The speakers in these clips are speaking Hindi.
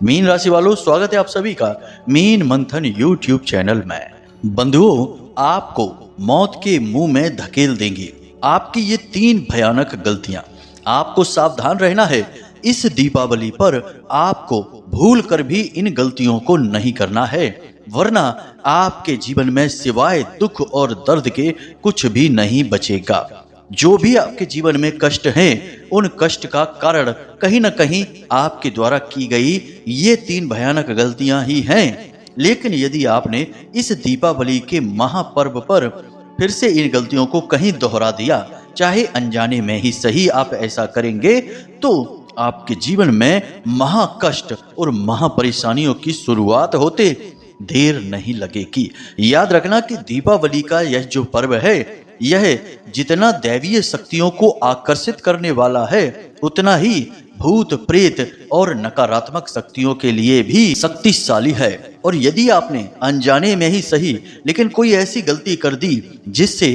मीन राशि वालों, स्वागत है आप सभी का मीन मंथन यूट्यूब चैनल में। बंधुओं, आपको मौत के मुंह में धकेल देंगे आपकी ये 3 भयानक गलतियां। आपको सावधान रहना है। इस दीपावली पर आपको भूल कर भी इन गलतियों को नहीं करना है, वरना आपके जीवन में सिवाय दुख और दर्द के कुछ भी नहीं बचेगा। जो भी आपके जीवन में कष्ट हैं, उन कष्ट का कारण कहीं न कहीं आपके द्वारा की गई ये 3 भयानक गलतियां ही हैं। लेकिन यदि आपने इस दीपावली के महापर्व पर फिर से इन गलतियों को कहीं दोहरा दिया, चाहे अनजाने में ही सही आप ऐसा करेंगे, तो आपके जीवन में महाकष्ट और महापरेशानियों की शुरुआत होते देर नहीं लगेगी। याद रखना कि दीपावली का यह जो पर्व है, यह जितना दैवीय शक्तियों को आकर्षित करने वाला है, उतना ही भूत प्रेत और नकारात्मक शक्तियों के लिए भी शक्तिशाली है। और यदि आपने अनजाने में ही सही लेकिन कोई ऐसी गलती कर दी जिससे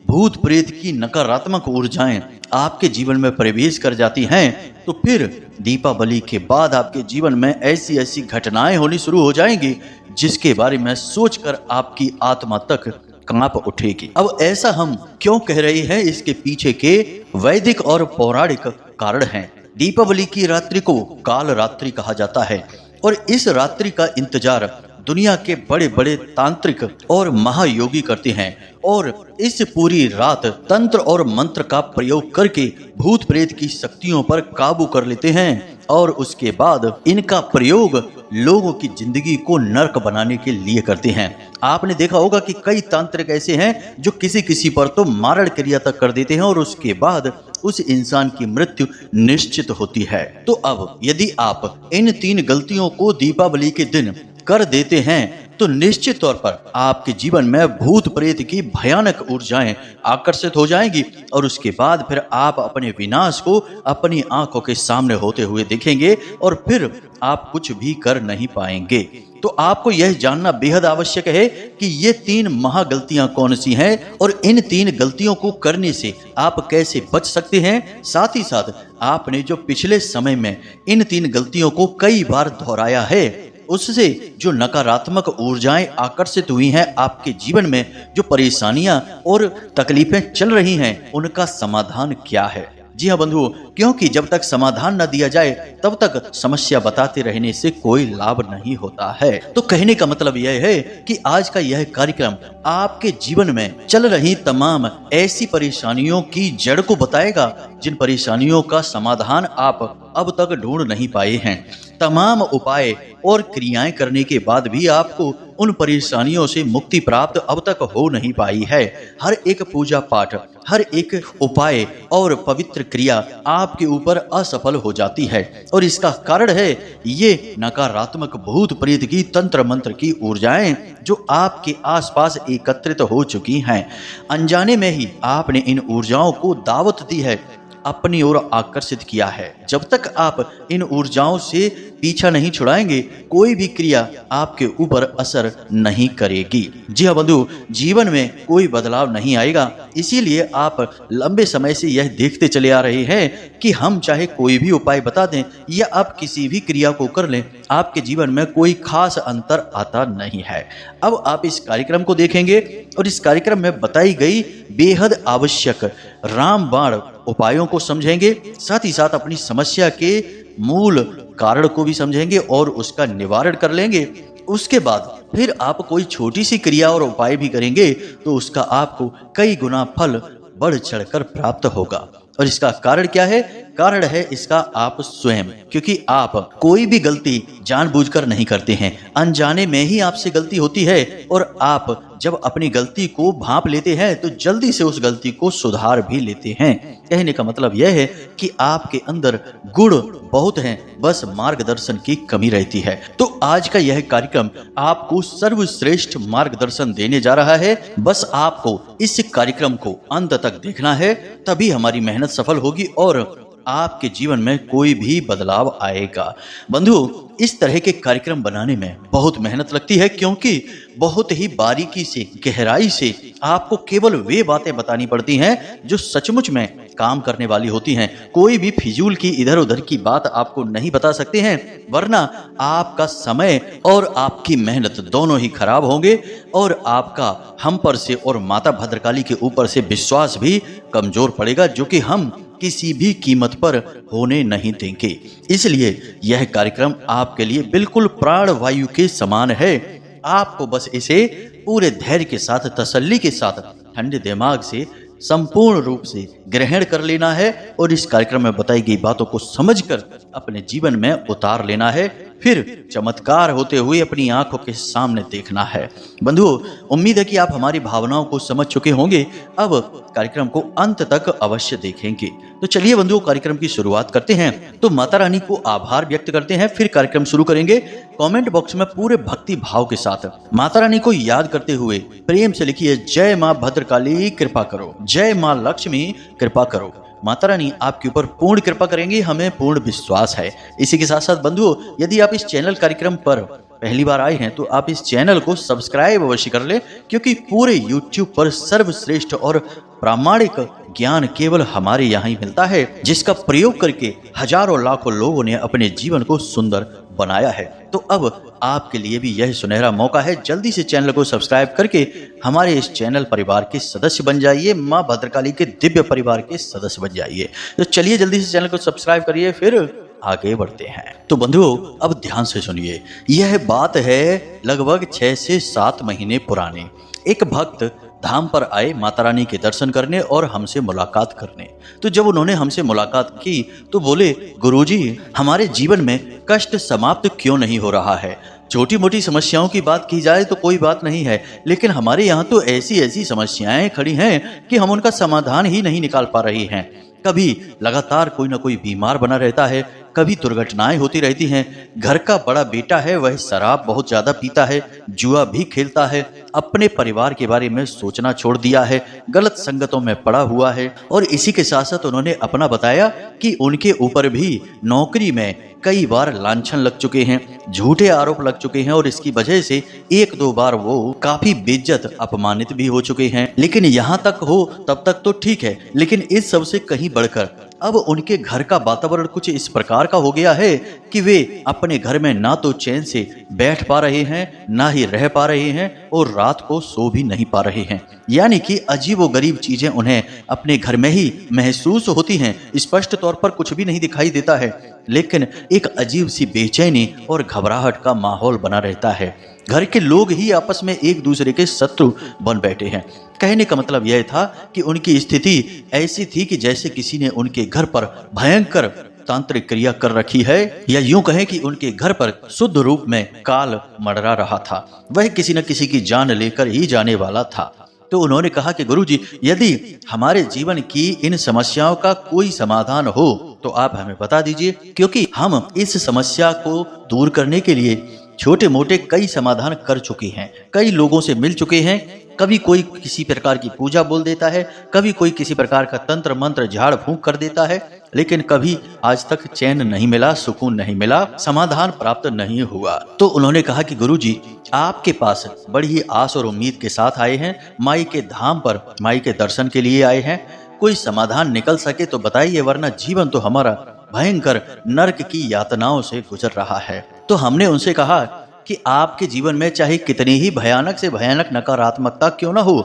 भूत प्रेत की नकारात्मक ऊर्जाएं आपके जीवन में प्रवेश कर जाती हैं, तो फिर दीपावली के बाद आपके जीवन में ऐसी ऐसी घटनाएं होनी शुरू हो जाएंगी जिसके बारे में सोचकर आपकी आत्मा तक कांप उठेगी। अब ऐसा हम क्यों कह रहे हैं, इसके पीछे के वैदिक और पौराणिक कारण हैं। दीपावली की रात्रि को काल रात्रि कहा जाता है और इस रात्रि का इंतजार दुनिया के बड़े बड़े तांत्रिक और महायोगी करते हैं और इस पूरी रात तंत्र और मंत्र का प्रयोग करके भूत प्रेत की शक्तियों पर काबू कर लेते हैं और उसके बाद इनका प्रयोग लोगों की जिंदगी को नर्क बनाने के लिए करते हैं। आपने देखा होगा कि कई तांत्रिक ऐसे हैं जो किसी किसी पर तो मारण क्रिया तक कर देते हैं और उसके बाद उस इंसान की मृत्यु निश्चित होती है। तो अब यदि आप इन 3 गलतियों को दीपावली के दिन कर देते हैं तो निश्चित तौर पर आपके जीवन में भूत प्रेत की भयानक ऊर्जाएं आकर्षित हो जाएंगी और उसके बाद फिर आप अपने विनाश को अपनी आंखों के सामने होते हुए देखेंगे और फिर आप कुछ भी कर नहीं पाएंगे। तो आपको यह जानना बेहद आवश्यक है कि ये 3 महागलतियां कौन सी हैं और इन 3 गलतियों को करने से आप कैसे बच सकते हैं। साथ ही साथ आपने जो पिछले समय में इन 3 गलतियों को कई बार दोहराया है, उससे जो नकारात्मक ऊर्जाएं आकर्षित हुई हैं आपके जीवन में, जो परेशानियां और तकलीफें चल रही हैं, उनका समाधान क्या है। जी हाँ बंधुओं, क्योंकि जब तक समाधान न दिया जाए तब तक समस्या बताते रहने से कोई लाभ नहीं होता है। तो कहने का मतलब यह है कि आज का यह कार्यक्रम आपके जीवन में चल रही तमाम ऐसी परेशानियों की जड़ को बताएगा जिन परेशानियों का समाधान आप अब तक ढूंढ नहीं पाए हैं। तमाम उपाय और क्रियाएं करने के बाद भी आपको उन परेशानियों से मुक्ति प्राप्त अब तक हो नहीं पाई है। हर एक पूजा पाठ, हर एक उपाय और पवित्र क्रिया आपके ऊपर असफल हो जाती है और इसका कारण है ये नकारात्मक भूत प्रेत की तंत्र मंत्र की ऊर्जाएं जो आपके आसपास एकत्रित हो चुकी हैं। अनजाने में ही आपने इन ऊर्जाओं को दावत दी है, अपनी ओर आकर्षित किया है। जब तक आप इन ऊर्जाओं से पीछा नहीं छुड़ाएंगे, कोई भी क्रिया आपके ऊपर असर नहीं करेगी। जी हाँ बंधु, जीवन में कोई बदलाव नहीं आएगा। इसीलिए आप लंबे समय से यह देखते चले आ रहे हैं कि हम चाहे कोई भी उपाय बता दें या आप किसी भी क्रिया को कर लें, आपके जीवन में कोई खास अंतर आता नहीं है। अब आप इस कार्यक्रम को देखेंगे और इस कार्यक्रम में बताई गई बेहद आवश्यक रामबाण उपायों को समझेंगे, साथ ही साथ अपनी समस्या के मूल कारण को भी समझेंगे और उसका निवारण कर लेंगे। उसके बाद फिर आप कोई छोटी सी क्रिया और उपाय भी करेंगे तो उसका आपको कई गुना फल बढ़ चढ़कर प्राप्त होगा। और इसका कारण क्या है? कारण है इसका आप स्वयं, क्योंकि आप कोई भी गलती जानबूझकर नहीं करते हैं, अनजाने में ही आपसे गलती होती है और आप जब अपनी गलती को भांप लेते हैं तो जल्दी से उस गलती को सुधार भी लेते हैं। कहने का मतलब यह है कि आपके अंदर गुण बहुत हैं, बस मार्गदर्शन की कमी रहती है। तो आज का यह कार्यक्रम आपको सर्वश्रेष्ठ मार्गदर्शन देने जा रहा है। बस आपको इस कार्यक्रम को अंत तक देखना है, तभी हमारी मेहनत सफल होगी और आपके जीवन में कोई भी बदलाव आएगा। बंधुओं, इस तरह के कार्यक्रम बनाने में बहुत मेहनत लगती है, क्योंकि बहुत ही बारीकी से, गहराई से आपको केवल वे बातें बतानी पड़ती हैं जो सचमुच में काम करने वाली होती हैं। कोई भी फिजूल की इधर उधर की बात आपको नहीं बता सकते हैं, वरना आपका समय और आपकी मेहनत दोनों ही खराब होंगे और आपका हम पर से और माता भद्रकाली के ऊपर से विश्वास भी कमजोर पड़ेगा, जो कि हम किसी भी कीमत पर होने नहीं देंगे। इसलिए यह कार्यक्रम आपके लिए बिल्कुल प्राण वायु के समान है। आपको बस इसे पूरे धैर्य के साथ, तसल्ली के साथ, ठंडे दिमाग से संपूर्ण रूप से ग्रहण कर लेना है और इस कार्यक्रम में बताई गई बातों को समझकर अपने जीवन में उतार लेना है। फिर चमत्कार होते हुए अपनी आंखों के सामने देखना है। बंधुओं, उम्मीद है कि आप हमारी भावनाओं को समझ चुके होंगे। अब कार्यक्रम को अंत तक अवश्य देखेंगे। तो चलिए बंधुओं, कार्यक्रम की शुरुआत करते हैं। तो माता रानी को आभार व्यक्त करते हैं, फिर कार्यक्रम शुरू करेंगे। कमेंट बॉक्स में पूरे भक्ति भाव के साथ माता रानी को याद करते हुए प्रेम से लिखिए, जय माँ भद्रकाली कृपा करो, जय माँ लक्ष्मी कृपा करो। माता रानी आपके ऊपर पूर्ण कृपा करेंगी, हमें पूर्ण विश्वास है। इसी के साथ साथ बंधुओं, यदि आप इस चैनल कार्यक्रम पर पहली बार आए हैं तो आप इस चैनल को सब्सक्राइब अवश्य कर लें, क्योंकि पूरे YouTube पर सर्वश्रेष्ठ और प्रामाणिक ज्ञान केवल हमारे यहाँ ही मिलता है, जिसका प्रयोग करके हजारों लाखों लोगों ने अपने जीवन को सुंदर बनाया है। तो अब आपके लिए भी यह सुनहरा मौका है, जल्दी से चैनल को सब्सक्राइब करके हमारे इस चैनल परिवार के सदस्य बन जाइए, माँ भद्रकाली के दिव्य परिवार के सदस्य बन जाइए। तो चलिए जल्दी से चैनल को सब्सक्राइब करिए, फिर आगे बढ़ते हैं। तो बंधुओं, अब ध्यान से सुनिए। यह बात है लगभग 6 से 7 महीने पुरानी। एक भक्त धाम पर आए माता रानी के दर्शन करने और हमसे मुलाकात करने। तो जब उन्होंने हमसे मुलाकात की तो बोले, गुरुजी, हमारे जीवन में कष्ट समाप्त क्यों नहीं हो रहा है? छोटी मोटी समस्याओं की बात की जाए तो कोई बात नहीं है, लेकिन हमारे यहाँ तो ऐसी ऐसी समस्याएं खड़ी हैं कि हम उनका समाधान ही नहीं निकाल पा रहे हैं। कभी लगातार कोई ना कोई बीमार बना रहता है, कभी दुर्घटनाएं होती रहती हैं। घर का बड़ा बेटा है, वह शराब बहुत ज्यादा पीता है, जुआ भी खेलता है, अपने परिवार के बारे में सोचना छोड़ दिया है, गलत संगतों में पड़ा हुआ है। और इसी के साथ साथ उन्होंने अपना बताया कि उनके ऊपर भी नौकरी में कई बार लांछन लग चुके हैं, झूठे आरोप लग चुके हैं और इसकी वजह से 1-2 बार वो काफी बेइज्जत, अपमानित भी हो चुके हैं। लेकिन यहाँ तक हो तब तक तो ठीक है, लेकिन इस सब से कहीं बढ़कर अब उनके घर का वातावरण कुछ इस प्रकार का हो गया है कि वे अपने घर में ना तो चैन से बैठ पा रहे हैं, ना ही रह पा रहे हैं और रात को सो भी नहीं पा रहे हैं। यानी कि अजीबोगरीब चीजें उन्हें अपने घर में ही महसूस होती हैं। स्पष्ट तौर पर कुछ भी नहीं दिखाई देता है, लेकिन एक अजीब सी बेचैनी और घबराहट का माहौल बना रहता है। घर के लोग ही आपस में एक दूसरे के शत्रु बन बैठे हैं। कहने का मतलब यह था कि उनकी स्थिति ऐसी थी कि जैसे किसी ने उनके घर पर भयंकर तांत्रिक क्रिया कर रखी है, या यूं कहें कि उनके घर पर शुद्ध रूप में काल मंडरा रहा था। वह किसी न किसी की जान लेकर ही जाने वाला था। तो उन्होंने कहा कि गुरुजी, यदि हमारे जीवन की इन समस्याओं का कोई समाधान हो तो आप हमें बता दीजिए, क्योंकि हम इस समस्या को दूर करने के लिए छोटे मोटे कई समाधान कर चुके हैं, कई लोगों से मिल चुके हैं। कभी कोई किसी प्रकार की पूजा बोल देता है, कभी कोई किसी प्रकार का तंत्र मंत्र झाड़ फूंक कर देता है, लेकिन कभी आज तक चैन नहीं मिला, सुकून नहीं मिला, समाधान प्राप्त नहीं हुआ। तो उन्होंने कहा कि गुरुजी, आपके पास बड़ी ही आस और उम्मीद के साथ आए हैं, माई के धाम पर माई के दर्शन के लिए आए हैं। कोई समाधान निकल सके तो बताइए, वरना जीवन तो हमारा भयंकर नरक की यातनाओं से गुजर रहा है। तो हमने उनसे कहा कि आपके जीवन में चाहे कितनी ही भयानक से भयानक नकारात्मकता क्यों ना हो,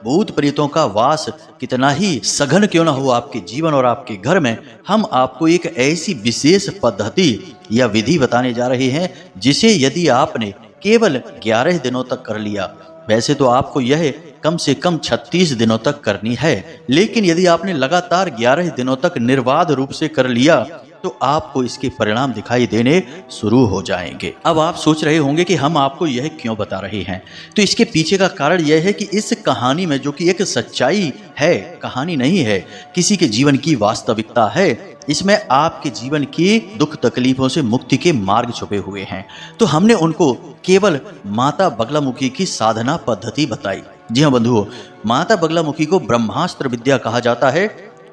भूत प्रेतों का वास कितना ही सघन क्यों ना हो आपके जीवन और आपके घर में, हम आपको एक ऐसी विशेष पद्धति या विधि बताने जा रहे हैं, जिसे यदि आपने केवल 11 दिनों तक कर लिया, वैसे तो आपको यह कम से कम 36 दिनों तक करनी है, लेकिन यदि आपने लगातार 11 दिनों तक निर्बाध रूप से कर लिया तो आपको इसके परिणाम दिखाई देने शुरू हो जाएंगे। अब आप सोच रहे होंगे कि हम आपको यह क्यों बता रहे हैं, तो इसके पीछे का कारण यह है कि इस कहानी में, जो कि एक सच्चाई है, कहानी नहीं है, किसी के जीवन की वास्तविकता है, इसमें आपके जीवन की दुख तकलीफों से मुक्ति के मार्ग छुपे हुए हैं। तो हमने उनको केवल माता बगलामुखी की साधना पद्धति बताई। जी हाँ बंधुओं, माता बगलामुखी को ब्रह्मास्त्र विद्या कहा जाता है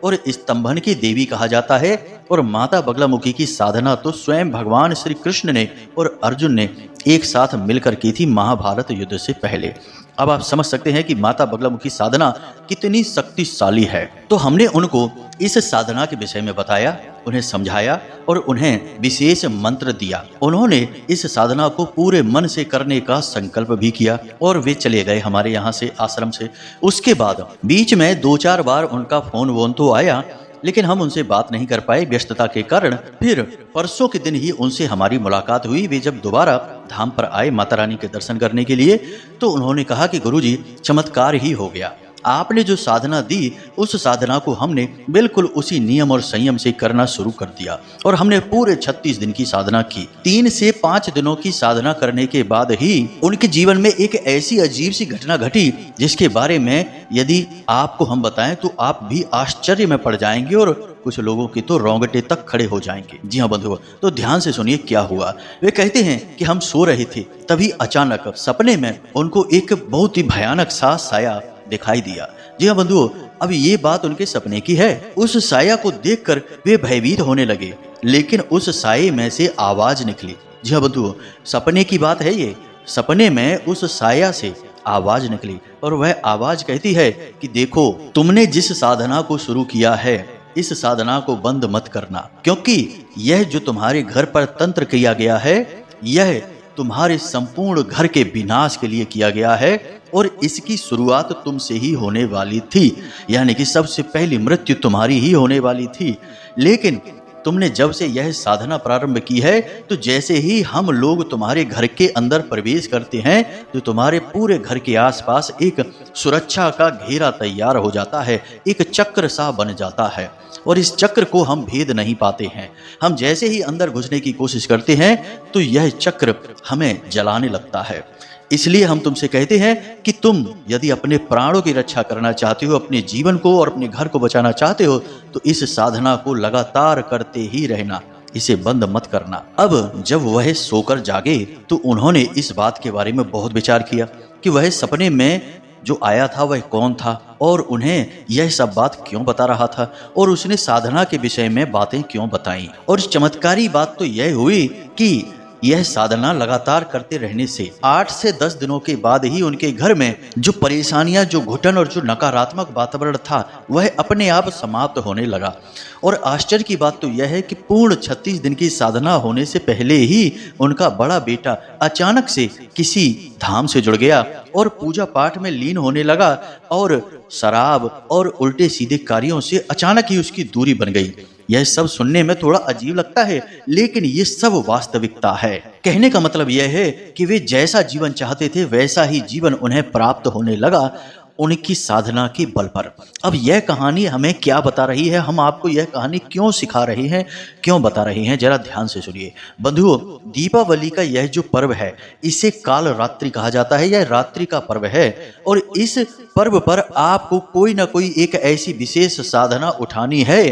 और स्तंभन की देवी कहा जाता है। और माता बगलामुखी की साधना तो स्वयं भगवान श्री कृष्ण ने और अर्जुन ने एक साथ मिलकर की थी महाभारत युद्ध से पहले। अब आप समझ सकते हैं कि माता बगलामुखी साधना कितनी शक्तिशाली है। तो हमने उनको इस साधना के विषय में बताया, उन्हें समझाया और उन्हें विशेष मंत्र दिया। उन्होंने इस साधना को पूरे मन से करने का संकल्प भी किया और वे चले गए हमारे यहाँ से, आश्रम से। उसके बाद बीच में 2-4 बार उनका फोन वोन तो आया, लेकिन हम उनसे बात नहीं कर पाए व्यस्तता के कारण। फिर परसों के दिन ही उनसे हमारी मुलाकात हुई। वे जब दोबारा धाम पर आए माता रानी के दर्शन करने के लिए, तो उन्होंने कहा कि गुरुजी, चमत्कार ही हो गया। आपने जो साधना दी उस साधना को हमने बिल्कुल उसी नियम और संयम से करना शुरू कर दिया और हमने पूरे 36 दिन की साधना की। 3 से 5 दिनों की साधना करने के बाद ही उनके जीवन में एक ऐसी अजीब सी घटना घटी जिसके बारे में यदि आपको हम बताएं तो आप भी आश्चर्य में पड़ जाएंगे और कुछ लोगों के तो रोंगटे तक खड़े हो जाएंगे। जी हाँ बंधुओं, तो ध्यान से सुनिए क्या हुआ। वे कहते हैं कि हम सो रहे थे, तभी अचानक सपने में उनको एक बहुत ही भयानक सा साया दिखाई दिया। जी हाँ बंधुओं, अब ये बात उनके सपने की है। उस साया को देखकर वे भयभीत होने लगे, लेकिन उस साये में से आवाज निकली। जी हाँ बंधुओं, सपने की बात है ये। सपने में उस साया से आवाज निकली और वह आवाज कहती है कि देखो, तुमने जिस साधना को शुरू किया है, इस साधना को बंद मत करना, क्योंकि यह जो तुम्हारे घर पर तंत्र किया गया है, यह तुम्हारे संपूर्ण घर के विनाश के लिए किया गया है और इसकी शुरुआत तुमसे ही होने वाली थी। यानी कि सबसे पहली मृत्यु तुम्हारी ही होने वाली थी। लेकिन तुमने जब से यह साधना प्रारंभ की है, तो जैसे ही हम लोग तुम्हारे घर के अंदर प्रवेश करते हैं, तो तुम्हारे पूरे घर के आसपास एक सुरक्षा का घेरा तैयार हो जाता है, एक चक्र सा बन जाता है और इस चक्र को हम भेद नहीं पाते हैं। हम जैसे ही अंदर घुसने की कोशिश करते हैं तो यह चक्र हमें जलाने लगता है। इसलिए हम तुमसे कहते हैं कि तुम यदि अपने प्राणों की रक्षा करना चाहते हो, अपने जीवन को और अपने घर को बचाना चाहते हो, तो इस साधना को लगातार करते ही रहना, इसे बंद मत करना। अब जब वह सोकर जागे तो उन्होंने इस बात के बारे में बहुत विचार किया कि वह सपने में जो आया था वह कौन था और उन्हें यह सब बात क्यों बता रहा था और उसने साधना के विषय में बातें क्यों बताई। और चमत्कारी बात तो यह हुई कि यह साधना लगातार करते रहने से 8 से 10 दिनों के बाद ही उनके घर में जो परेशानियां, जो घुटन और जो नकारात्मक वातावरण था, वह अपने आप समाप्त होने लगा। और आश्चर्य की बात तो यह है कि पूर्ण 36 दिन की साधना होने से पहले ही उनका बड़ा बेटा अचानक से किसी धाम से जुड़ गया और पूजा पाठ में लीन होने लगा और शराब और उल्टे सीधे कार्यों से अचानक ही उसकी दूरी बन गई। यह सब सुनने में थोड़ा अजीब लगता है, लेकिन ये सब वास्तविकता है। कहने का मतलब यह है कि वे जैसा जीवन चाहते थे वैसा ही जीवन उन्हें प्राप्त होने लगा उनकी साधना के बल पर। अब यह कहानी हमें क्या बता रही है, हम आपको यह कहानी क्यों सिखा रहे हैं, क्यों बता रहे हैं, जरा ध्यान से सुनिए। बंधुओं, दीपावली का यह जो पर्व है, इसे काल रात्रि कहा जाता है। यह रात्रि का पर्व है और इस पर्व पर आपको कोई ना कोई एक ऐसी विशेष साधना उठानी है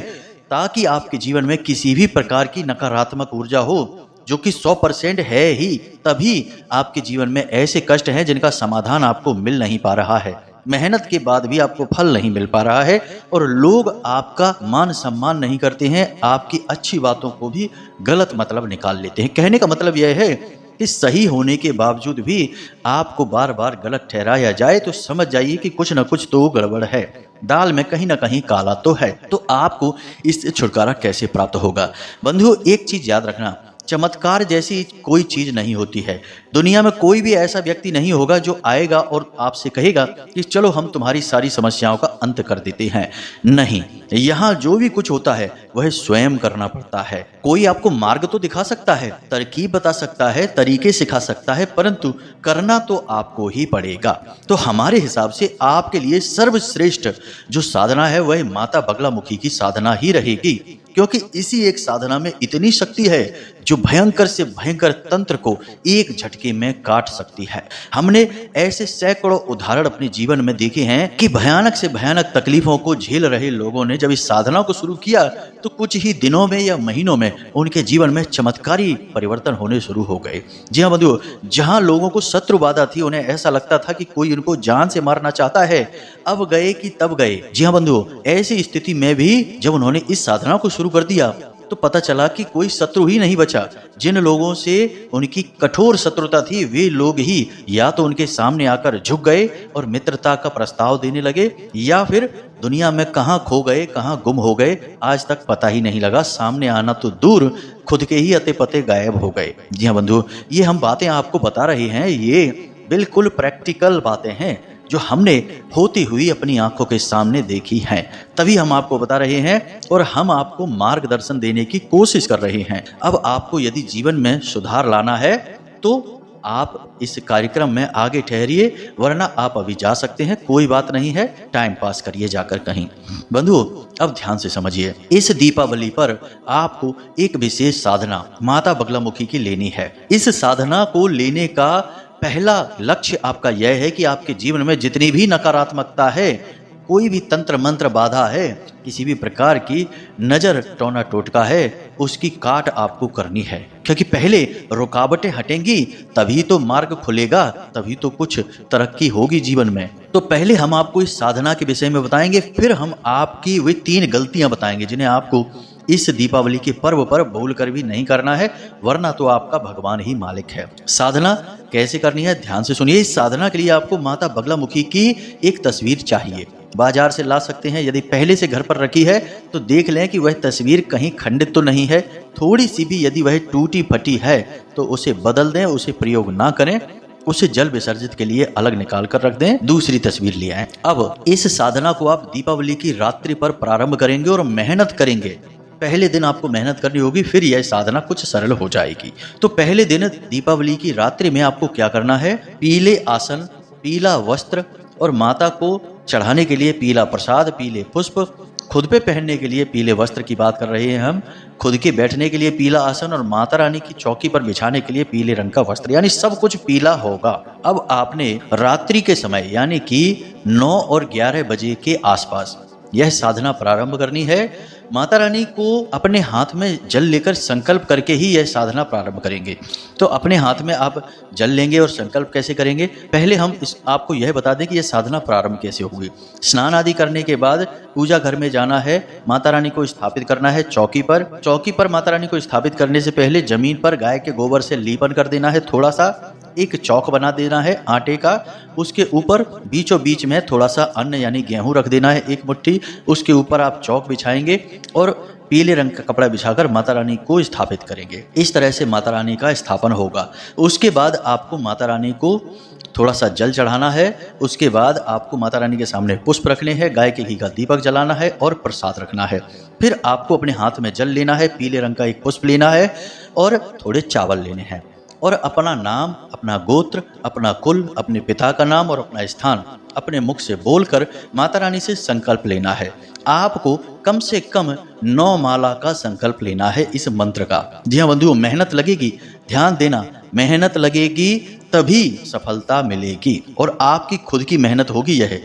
ताकि आपके जीवन में किसी भी प्रकार की नकारात्मक ऊर्जा हो, जो कि 100% है ही, तभी आपके जीवन में ऐसे कष्ट हैं जिनका समाधान आपको मिल नहीं पा रहा है, मेहनत के बाद भी आपको फल नहीं मिल पा रहा है और लोग आपका मान सम्मान नहीं करते हैं, आपकी अच्छी बातों को भी गलत मतलब निकाल लेते हैं। कहने का मतलब यह है कि सही होने के बावजूद भी आपको बार बार गलत ठहराया जाए तो समझ जाइए कि कुछ न कुछ तो गड़बड़ है, दाल में कहीं ना कहीं काला तो है। तो आपको इससे छुटकारा कैसे प्राप्त होगा? बंधुओं, एक चीज याद रखना, चमत्कार जैसी कोई चीज नहीं होती है। दुनिया में कोई भी ऐसा व्यक्ति नहीं होगा जो आएगा और आपसे कहेगा कि चलो हम तुम्हारी सारी समस्याओं का अंत कर देते हैं। नहीं, यहाँ जो भी कुछ होता है वह स्वयं करना पड़ता है। कोई आपको मार्ग तो दिखा सकता है, तरकीब बता सकता है, तरीके सिखा सकता है, परंतु करना तो आपको ही पड़ेगा। तो हमारे हिसाब से आपके लिए सर्वश्रेष्ठ जो साधना है वह माता बगलामुखी की साधना ही रहेगी, क्योंकि इसी एक साधना में इतनी शक्ति है जो भयंकर से भयंकर तंत्र को एक झटके में काट सकती है। हमने ऐसे सैकड़ों उदाहरण अपने जीवन में देखे हैं कि भयानक से भयानक तकलीफों को झेल रहे लोगों ने जब इस साधना को शुरू किया तो कुछ ही दिनों में या महीनों में उनके जीवन में चमत्कारी परिवर्तन होने शुरू हो गए। जी हाँ बंधुओं, जहां लोगों को शत्रु बाधा थी, उन्हें ऐसा लगता था कि कोई उनको जान से मारना चाहता है, अब गए कि तब गए। जी हाँ बंधुओं, ऐसी स्थिति में भी जब उन्होंने इस साधना को शुरू कर दिया तो पता चला कि कोई शत्रु ही नहीं बचा। जिन लोगों से उनकी कठोर शत्रुता थी वे लोग ही या तो उनके सामने आकर झुक गए और मित्रता का प्रस्ताव देने लगे, या फिर दुनिया में कहां खो गए, कहां गुम हो गए, आज तक पता ही नहीं लगा। सामने आना तो दूर, खुद के ही अते पते गायब हो गए। जी हाँ बंधु, ये हम बातें आपको बता रहे हैं, ये बिल्कुल प्रैक्टिकल बातें हैं जो हमने होती हुई अपनी आंखों के सामने देखी हैं, तभी हम आपको बता रहे हैं और हम आपको मार्गदर्शन देने की कोशिश कर रहे हैं। अब आपको यदि जीवन में सुधार लाना है तो आप इस कार्यक्रम में आगे ठहरिए, वरना आप अभी जा सकते हैं, कोई बात नहीं है, टाइम पास करिए जाकर कहीं। बंधुओं, अब ध्यान से समझिए, इस दीपावली पर आपको एक विशेष साधना माता बगलामुखी की लेनी है। इस साधना को लेने का पहला लक्ष्य आपका यह है कि आपके जीवन में जितनी भी नकारात्मकता है, कोई भी तंत्र मंत्र बाधा है, किसी भी प्रकार की नजर टोना टोटका है, उसकी काट आपको करनी है। क्योंकि पहले रुकावटें हटेंगी तभी तो मार्ग खुलेगा, तभी तो कुछ तरक्की होगी जीवन में। तो पहले हम आपको इस साधना के विषय में बताएंगे, फिर हम आपकी वे 3 गलतियां बताएंगे जिन्हें आपको इस दीपावली के पर्व पर भूल कर भी नहीं करना है, वरना तो आपका भगवान ही मालिक है। साधना कैसे करनी है, ध्यान से सुनिए। इस साधना के लिए आपको माता बगलामुखी की एक तस्वीर चाहिए, बाजार से ला सकते हैं। यदि पहले से घर पर रखी है तो देख लें कि वह तस्वीर कहीं खंडित तो नहीं है, थोड़ी सी भी यदि वह टूटी फटी है तो उसे बदल दें, उसे प्रयोग ना करें, उसे जल विसर्जित के लिए अलग निकाल कर रख दें, दूसरी तस्वीर ले आएं। अब इस साधना को आप दीपावली की रात्रि पर प्रारंभ करेंगे और मेहनत करेंगे। पहले दिन आपको मेहनत करनी होगी, फिर यह साधना कुछ सरल हो जाएगी। तो पहले दिन दीपावली की रात्रि में आपको क्या करना है, पीले आसन, पीला वस्त्र और माता को चढ़ाने के लिए पीला प्रसाद, पीले पुष्प, खुद पे पहनने के लिए पीले वस्त्र की बात कर रहे हैं हम, खुद के बैठने के लिए पीला आसन और माता रानी की चौकी पर बिछाने के लिए पीले रंग का वस्त्र, यानी सब कुछ पीला होगा। अब आपने रात्रि के समय यानी कि 9 और 11 बजे के आसपास यह साधना प्रारंभ करनी है। माता रानी को अपने हाथ में जल लेकर संकल्प करके ही यह साधना प्रारंभ करेंगे। तो अपने हाथ में आप जल लेंगे और संकल्प कैसे करेंगे, पहले हम आपको यह बता दें कि यह साधना प्रारंभ कैसे होगी। स्नान आदि करने के बाद पूजा घर में जाना है, माता रानी को स्थापित करना है चौकी पर। चौकी पर माता रानी को स्थापित करने से पहले जमीन पर गाय के गोबर से लीपन कर देना है, थोड़ा सा एक चौक बना देना है आटे का, उसके ऊपर बीचों बीच में थोड़ा सा अन्न यानी गेहूं रख देना है, एक मुट्ठी, उसके ऊपर आप चौक बिछाएंगे और पीले रंग का कपड़ा बिछाकर माता रानी को स्थापित करेंगे। इस तरह से माता रानी का स्थापन होगा। उसके बाद आपको माता रानी को थोड़ा सा जल चढ़ाना है, उसके बाद आपको माता रानी के सामने पुष्प रखने हैं, गाय के घी का दीपक जलाना है और प्रसाद रखना है। फिर आपको अपने हाथ में जल लेना है, पीले रंग का एक पुष्प लेना है और थोड़े चावल लेने हैं और अपना नाम, अपना गोत्र, अपना कुल, अपने पिता का नाम और अपना स्थान अपने मुख से बोलकर माता रानी से संकल्प लेना है। आपको कम से कम 9 माला का संकल्प लेना है इस मंत्र का। जी हाँ बंधुओं, मेहनत लगेगी, ध्यान देना, मेहनत लगेगी तभी सफलता मिलेगी और आपकी खुद की मेहनत होगी यह।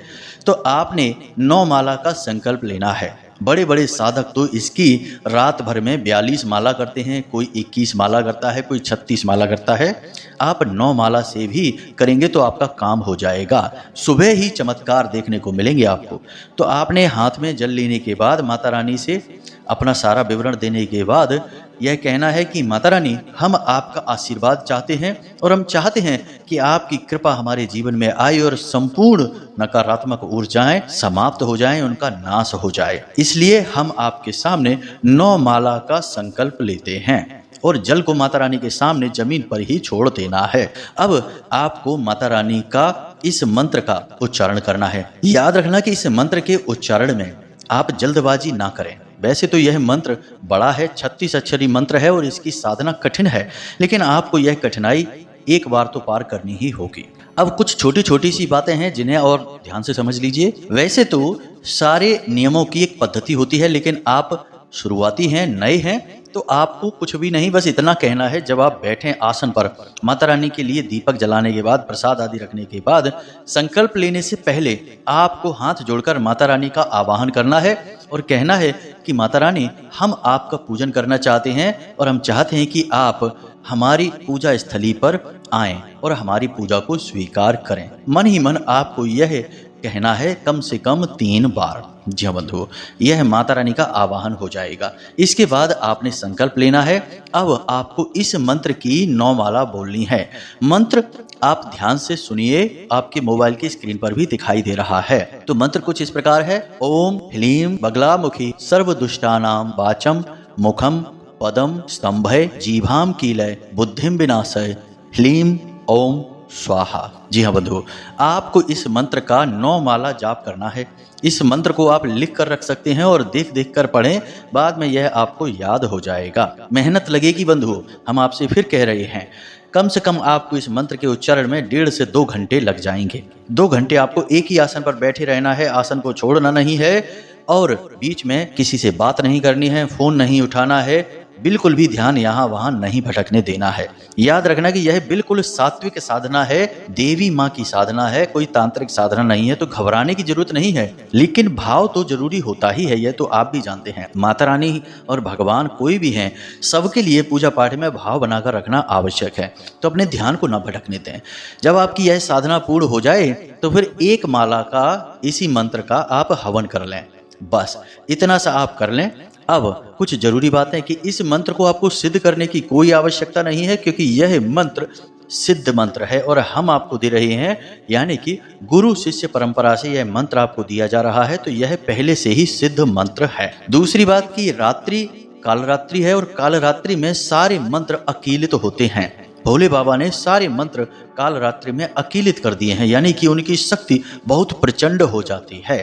तो आपने 9 माला का संकल्प लेना है। बड़े बड़े साधक तो इसकी रात भर में 42 माला करते हैं, कोई 21 माला करता है, कोई 36 माला करता है। आप 9 माला से भी करेंगे तो आपका काम हो जाएगा, सुबह ही चमत्कार देखने को मिलेंगे आपको। तो आपने हाथ में जल लेने के बाद माता रानी से अपना सारा विवरण देने के बाद यह कहना है कि माता रानी, हम आपका आशीर्वाद चाहते हैं और हम चाहते हैं कि आपकी कृपा हमारे जीवन में आए और संपूर्ण नकारात्मक ऊर्जाएं समाप्त हो जाएं, उनका नाश हो जाए। इसलिए हम आपके सामने 9 माला का संकल्प लेते हैं और जल को माता रानी के सामने जमीन पर ही छोड़ देना है। अब आपको माता रानी का इस मंत्र का उच्चारण करना है। याद रखना कि इस मंत्र के उच्चारण में आप जल्दबाजी ना करें। वैसे तो यह मंत्र बड़ा है, 36 अक्षरी मंत्र है और इसकी साधना कठिन है, लेकिन आपको यह कठिनाई एक बार तो पार करनी ही होगी। अब कुछ छोटी छोटी सी बातें हैं जिन्हें और ध्यान से समझ लीजिए। वैसे तो सारे नियमों की एक पद्धति होती है, लेकिन आप शुरुआती हैं, नए हैं, तो आपको कुछ भी नहीं, बस इतना कहना है। जब आप बैठें आसन पर, माता रानी के लिए दीपक जलाने के बाद, प्रसाद आदि रखने के बाद, संकल्प लेने से पहले आपको हाथ जोड़कर माता रानी का आवाहन करना है और कहना है कि माता रानी, हम आपका पूजन करना चाहते हैं और हम चाहते हैं कि आप हमारी पूजा स्थली पर आएं और हमारी पूजा को स्वीकार करें। मन ही मन आपको यह कहना है कम से कम 3 बार। जी हाँ बंधु, यह माता रानी का आवाहन हो जाएगा। इसके बाद आपने संकल्प लेना है। अब आपको इस मंत्र की 9 माला बोलनी है। मंत्र आप ध्यान से सुनिए, आपके मोबाइल की स्क्रीन पर भी दिखाई दे रहा है। तो मंत्र कुछ इस प्रकार है। ओम ह्लीं बगलामुखी सर्वदुष्टानां वाचम मुखम पदम स्तंभय जीभाम कीलय बुद्धिम विनाशय ह्लीं ओम स्वाहा। जी हाँ बंधु, आपको इस मंत्र का 9 माला जाप करना है। इस मंत्र को आप लिख कर रख सकते हैं और देख देख कर पढ़ें, बाद में यह आपको याद हो जाएगा। मेहनत लगेगी बंधु, हम आपसे फिर कह रहे हैं, कम से कम आपको इस मंत्र के उच्चारण में 1.5 से 2 घंटे लग जाएंगे। 2 घंटे आपको एक ही आसन पर बैठे रहना है, आसन को छोड़ना नहीं है और बीच में किसी से बात नहीं करनी है, फोन नहीं उठाना है, बिल्कुल भी ध्यान यहाँ वहां नहीं भटकने देना है। याद रखना कि यह बिल्कुल सात्विक साधना है, देवी माँ की साधना है, कोई तांत्रिक साधना नहीं है। तो घबराने की जरूरत नहीं है, लेकिन भाव तो जरूरी होता ही है, यह तो आप भी जानते हैं। माता रानी और भगवान कोई भी हैं, सबके लिए पूजा पाठ में भाव बनाकर रखना आवश्यक है। तो अपने ध्यान को न भटकने दें। जब आपकी यह साधना पूर्ण हो जाए तो फिर 1 माला का, इसी मंत्र का आप हवन कर लें। बस इतना सा आप कर लें। अब कुछ जरूरी बातें कि इस मंत्र को आपको सिद्ध करने की कोई आवश्यकता नहीं है, क्योंकि यह मंत्र सिद्ध मंत्र है और हम आपको दे रहे हैं, यानी कि गुरु शिष्य परंपरा से यह मंत्र आपको दिया जा रहा है, तो यह पहले से ही सिद्ध मंत्र है। दूसरी बात कि रात्रि कालरात्रि है और कालरात्रि में सारे मंत्र अकीलित होते हैं। भोले बाबा ने सारे मंत्र कालरात्रि में अकीलित कर दिए हैं, यानी कि उनकी शक्ति बहुत प्रचंड हो जाती है।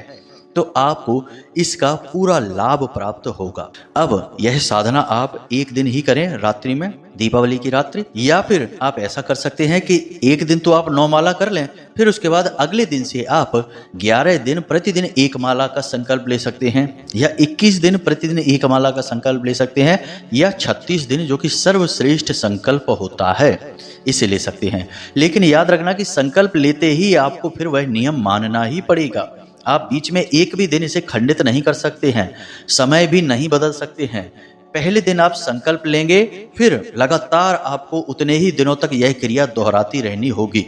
तो आपको इसका पूरा लाभ प्राप्त होगा। अब यह साधना आप एक दिन ही करें, रात्रि में, दीपावली की रात्रि, या फिर आप ऐसा कर सकते हैं कि एक दिन तो आप 9 माला कर लें, फिर उसके बाद अगले दिन से आप 11 दिन प्रतिदिन 1 माला का संकल्प ले सकते हैं, या 21 दिन प्रतिदिन 1 माला का संकल्प ले सकते हैं, या 36 दिन जो कि सर्वश्रेष्ठ संकल्प होता है इसे ले सकते हैं। लेकिन याद रखना कि संकल्प लेते ही आपको फिर वह नियम मानना ही पड़ेगा। आप बीच में एक भी दिन इसे खंडित नहीं कर सकते हैं, समय भी नहीं बदल सकते हैं। पहले दिन आप संकल्प लेंगे, फिर लगातार आपको उतने ही दिनों तक यह क्रिया दोहराती रहनी होगी,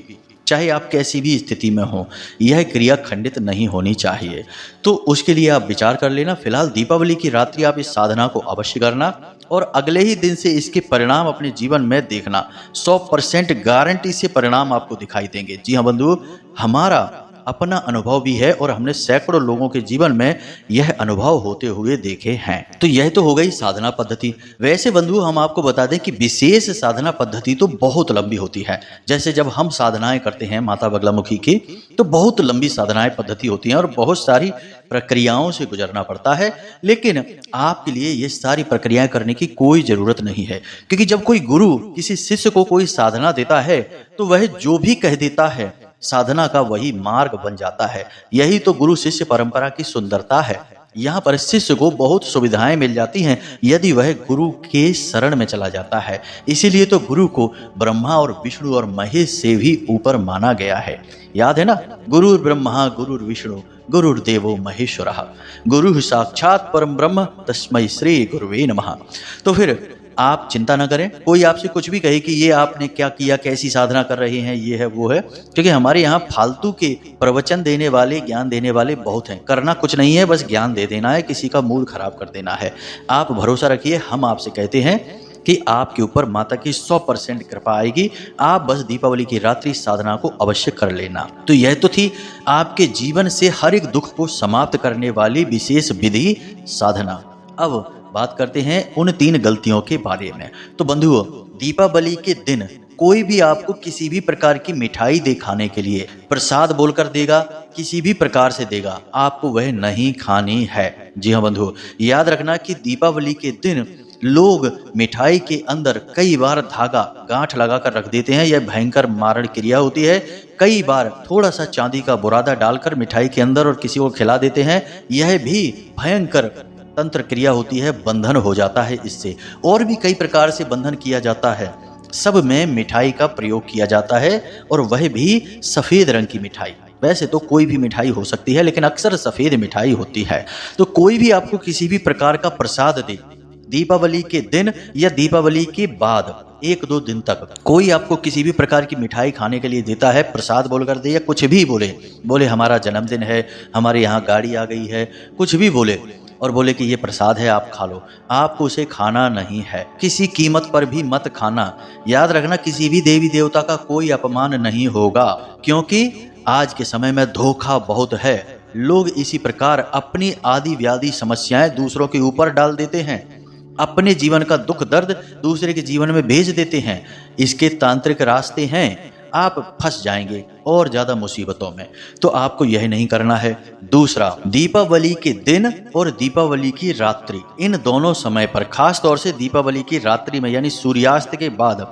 चाहे आप कैसी भी स्थिति में हो। यह क्रिया खंडित नहीं होनी चाहिए। तो उसके लिए आप विचार कर लेना। फिलहाल दीपावली की रात्रि आप इस साधना को अवश्य करना और अगले ही दिन से इसके परिणाम अपने जीवन में देखना। 100% गारंटी से परिणाम आपको दिखाई देंगे। जी हाँ बंधु, हमारा अपना अनुभव भी है और हमने सैकड़ों लोगों के जीवन में यह अनुभव होते हुए देखे हैं। तो यह तो हो गई साधना पद्धति। वैसे बंधु, हम आपको बता दें कि विशेष साधना पद्धति तो बहुत लंबी होती है। जैसे जब हम साधनाएं करते हैं माता बगलामुखी की, तो बहुत लंबी साधनाएं पद्धति होती हैं और बहुत सारी प्रक्रियाओं से गुजरना पड़ता है। लेकिन आपके लिए ये सारी प्रक्रियाएं करने की कोई जरूरत नहीं है, क्योंकि जब कोई गुरु किसी शिष्य को कोई साधना देता है तो वह जो भी कह देता है साधना का वही मार्ग बन जाता है। यही तो गुरु शिष्य परंपरा की सुंदरता है। यहाँ पर शिष्य को बहुत सुविधाएं मिल जाती हैं यदि वह गुरु के शरण में चला जाता है। इसीलिए तो गुरु को ब्रह्मा और विष्णु और महेश से भी ऊपर माना गया है। याद है ना, गुरुर् ब्रह्मा गुरुर् विष्णु गुरुर्देवो महेश्वरः गुरु साक्षात परम ब्रह्म तस्मै श्री गुरुवे नमः। तो फिर आप चिंता ना करें, कोई आपसे कुछ भी कहे कि ये आपने क्या किया, कैसी साधना कर रहे हैं, ये है वो है, क्योंकि हमारे यहाँ फालतू के प्रवचन देने वाले, ज्ञान देने वाले बहुत हैं। करना कुछ नहीं है, बस ज्ञान दे देना है, किसी का मूड खराब कर देना है। आप भरोसा रखिए, हम आपसे कहते हैं कि आपके ऊपर माता की 100% कृपा आएगी। आप बस दीपावली की रात्रि साधना को अवश्य कर लेना। तो यह तो थी आपके जीवन से हर एक दुख को समाप्त करने वाली विशेष विधि साधना। अब बात करते हैं उन 3 गलतियों के बारे में। तो बंधुओं, दीपावली के दिन कोई भी आपको किसी भी प्रकार की मिठाई दे खाने के लिए, प्रसाद बोलकर देगा, किसी भी प्रकार से देगा, आपको वह नहीं खानी है। जी हाँ बंधुओं, याद रखना कि दीपावली के दिन लोग मिठाई के अंदर कई बार धागा गांठ लगाकर रख देते हैं। यह भयंकर मारण क्रिया होती है। कई बार थोड़ा सा चांदी का बुरादा डालकर मिठाई के अंदर और किसी को खिला देते हैं। यह भी भयंकर तंत्र क्रिया होती है, बंधन हो जाता है इससे। और भी कई प्रकार से बंधन किया जाता है, सब में मिठाई का प्रयोग किया जाता है, और वह भी सफ़ेद रंग की मिठाई। वैसे तो कोई भी मिठाई हो सकती है, लेकिन अक्सर सफ़ेद मिठाई होती है। तो कोई भी आपको किसी भी प्रकार का प्रसाद दे, दीपावली के दिन या दीपावली के बाद 1-2 दिन तक कोई आपको किसी भी प्रकार की मिठाई खाने के लिए देता है, प्रसाद बोलकर दे या कुछ भी बोले हमारा जन्मदिन है, हमारे यहाँ गाड़ी आ गई है, कुछ भी बोले और बोले कि ये प्रसाद है, आप खा लो, आपको उसे खाना नहीं है, किसी कीमत पर भी मत खाना। याद रखना, किसी भी देवी देवता का कोई अपमान नहीं होगा, क्योंकि आज के समय में धोखा बहुत है। लोग इसी प्रकार अपनी आदि व्याधि समस्याएं दूसरों के ऊपर डाल देते हैं, अपने जीवन का दुख दर्द दूसरे के जीवन में भेज देते हैं। इसके तांत्रिक रास्ते हैं, आप फंस जाएंगे और ज्यादा मुसीबतों में। तो आपको यह नहीं करना है। दूसरा, दीपावली के दिन और दीपावली की रात्रि, इन दोनों समय पर, खास तौर से दीपावली की रात्रि में यानी सूर्यास्त के बाद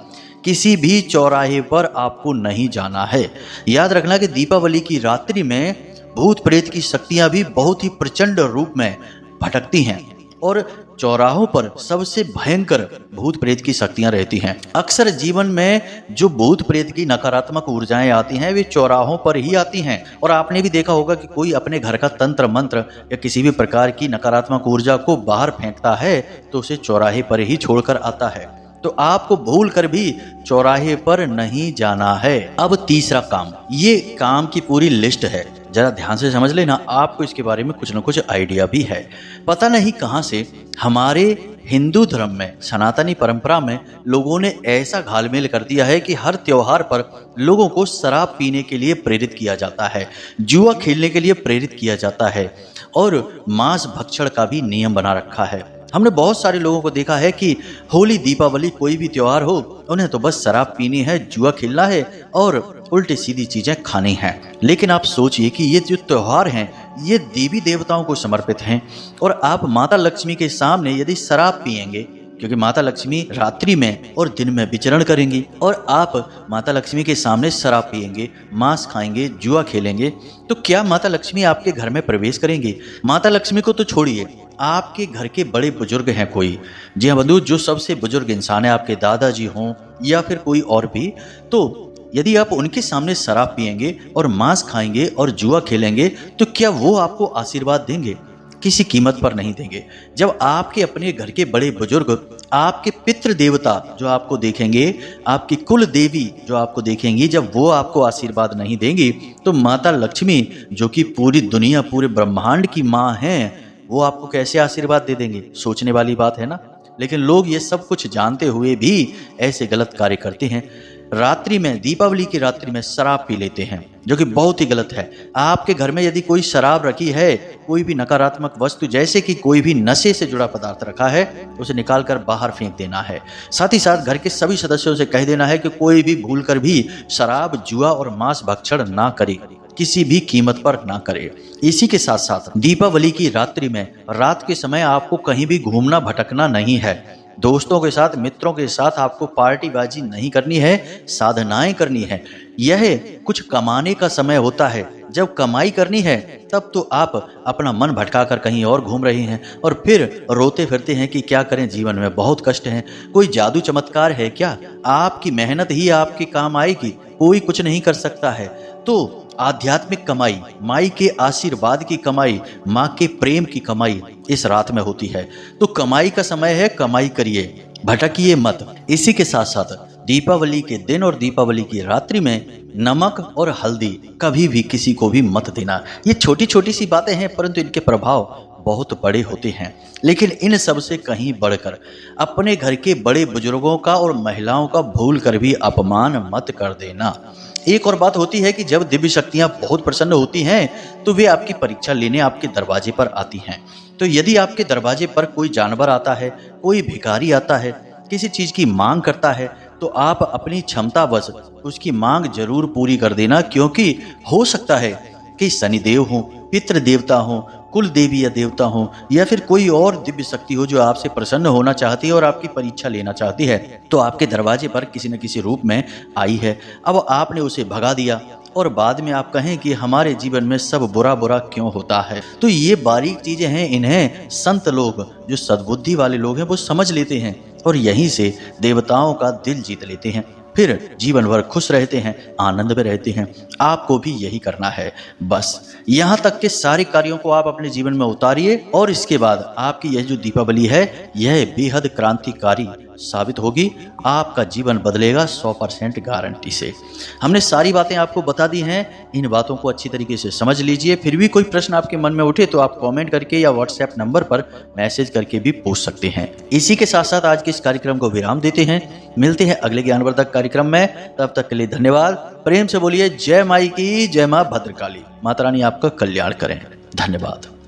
किसी भी चौराहे पर आपको नहीं जाना है। याद रखना कि दीपावली की रात्रि में भूत प्रेत की शक्तियां भी बहुत ही प्रचंड रूप में भटकती हैं, और चौराहों पर सबसे भयंकर भूत प्रेत की शक्तियां रहती हैं। अक्सर जीवन में जो भूत प्रेत की नकारात्मक ऊर्जाएं आती हैं, वे चौराहों पर ही आती हैं। और आपने भी देखा होगा कि कोई अपने घर का तंत्र मंत्र या किसी भी प्रकार की नकारात्मक ऊर्जा को बाहर फेंकता है तो उसे चौराहे पर ही छोड़कर आता है। तो आपको भूल कर भी चौराहे पर नहीं जाना है। अब तीसरा काम, ये काम की पूरी लिस्ट है, जरा ध्यान से समझ लेना, आपको इसके बारे में कुछ न कुछ आइडिया भी है। पता नहीं कहां से हमारे हिंदू धर्म में, सनातनी परंपरा में लोगों ने ऐसा घालमेल कर दिया है कि हर त्योहार पर लोगों को शराब पीने के लिए प्रेरित किया जाता है, जुआ खेलने के लिए प्रेरित किया जाता है, और मांस भक्षण का भी नियम बना रखा है। हमने बहुत सारे लोगों को देखा है कि होली, दीपावली, कोई भी त्योहार हो, उन्हें तो बस शराब पीनी है, जुआ खेलना है और उल्टी सीधी चीजें खानी हैं। लेकिन आप सोचिए कि ये जो त्योहार हैं, ये देवी देवताओं को समर्पित हैं, और आप माता लक्ष्मी के सामने यदि शराब पिएंगे, क्योंकि माता लक्ष्मी रात्रि में और दिन में विचरण करेंगी, और आप माता लक्ष्मी के सामने शराब पिएंगे, मांस खाएंगे, जुआ खेलेंगे, तो क्या माता लक्ष्मी आपके घर में प्रवेश करेंगी? माता लक्ष्मी को तो छोड़िए, आपके घर के बड़े बुजुर्ग हैं कोई, जी हाँ बंधु, जो सबसे बुजुर्ग इंसान है, आपके दादाजी हों या फिर कोई और भी, तो यदि आप उनके सामने शराब पिएंगे और मांस खाएंगे और जुआ खेलेंगे, तो क्या वो आपको आशीर्वाद देंगे? किसी कीमत पर नहीं देंगे। जब आपके अपने घर के बड़े बुजुर्ग, आपके पितृ देवता जो आपको देखेंगे, आपकी कुल देवी जो आपको देखेंगी, जब वो आपको आशीर्वाद नहीं देंगी, तो माता लक्ष्मी जो कि पूरी दुनिया, पूरे ब्रह्मांड की माँ हैं, वो आपको कैसे आशीर्वाद दे देंगे? सोचने वाली बात है ना। लेकिन लोग ये सब कुछ जानते हुए भी ऐसे गलत कार्य करते हैं। रात्रि में, दीपावली की रात्रि में शराब पी लेते हैं, जो कि बहुत ही गलत है। आपके घर में यदि कोई शराब रखी है, कोई भी नकारात्मक वस्तु, जैसे कि कोई भी नशे से जुड़ा पदार्थ रखा है, उसे निकाल कर बाहर फेंक देना है। साथ ही साथ घर के सभी सदस्यों से कह देना है कि कोई भी भूल कर भी शराब, जुआ और मांस भक्षण ना करे, किसी भी कीमत पर ना करे। इसी के साथ साथ दीपावली की रात्रि में, रात के समय आपको कहीं भी घूमना भटकना नहीं है। दोस्तों के साथ, मित्रों के साथ आपको पार्टीबाजी नहीं करनी है, साधनाएं करनी है। यह कुछ कमाने का समय होता है। जब कमाई करनी है तब तो आप अपना मन भटकाकर कहीं और घूम रहे हैं, और फिर रोते फिरते हैं कि क्या करें, जीवन में बहुत कष्ट हैं। कोई जादू चमत्कार है क्या? आपकी मेहनत ही आपके काम आएगी, कोई कुछ नहीं कर सकता है। तो आध्यात्मिक कमाई, माई के आशीर्वाद की कमाई, माँ के प्रेम की कमाई इस रात में होती है। तो कमाई का समय है, कमाई करिए, भटकिए मत। इसी के साथ साथ दीपावली के दिन और दीपावली की रात्रि में नमक और हल्दी कभी भी किसी को भी मत देना। ये छोटी छोटी सी बातें हैं, परंतु इनके प्रभाव बहुत बड़े होते हैं। लेकिन इन सब से कहीं बढ़कर अपने घर के बड़े बुजुर्गों का और महिलाओं का भूल कर भी अपमान मत कर देना। एक और बात होती है कि जब दिव्य शक्तियां बहुत प्रसन्न होती हैं, तो वे आपकी परीक्षा लेने आपके दरवाजे पर आती हैं। तो यदि आपके दरवाजे पर कोई जानवर आता है, कोई भिखारी आता है, किसी चीज की मांग करता है, तो आप अपनी क्षमतावश उसकी मांग जरूर पूरी कर देना, क्योंकि हो सकता है कि शनिदेव हो, पितृ देवता हो, कुल देवी या देवता हो, या फिर कोई और दिव्य शक्ति हो जो आपसे प्रसन्न होना चाहती है और आपकी परीक्षा लेना चाहती है, तो आपके दरवाजे पर किसी न किसी रूप में आई है। अब आपने उसे भगा दिया, और बाद में आप कहें कि हमारे जीवन में सब बुरा बुरा क्यों होता है। तो ये बारीक चीजें हैं, इन्हें संत लोग, जो सद्बुद्धि वाले लोग हैं, वो समझ लेते हैं और यहीं से देवताओं का दिल जीत लेते हैं। फिर जीवन भर खुश रहते हैं, आनंद में रहते हैं। आपको भी यही करना है। बस यहाँ तक के सारे कार्यों को आप अपने जीवन में उतारिए और इसके बाद आपकी यह जो दीपावली है यह बेहद क्रांतिकारी साबित होगी। आपका जीवन बदलेगा 100% गारंटी से। हमने सारी बातें आपको बता दी हैं, इन बातों को अच्छी तरीके से समझ लीजिए। फिर भी कोई प्रश्न आपके मन में उठे तो आप कमेंट करके या व्हाट्सएप नंबर पर मैसेज करके भी पूछ सकते हैं। इसी के साथ साथ आज के इस कार्यक्रम को विराम देते हैं। मिलते हैं अगले ज्ञानवर्धक कार्यक्रम में, तब तक के लिए धन्यवाद। प्रेम से बोलिए जय माई की, जय मां भद्रकाली। माता रानी आपका कल्याण करें। धन्यवाद।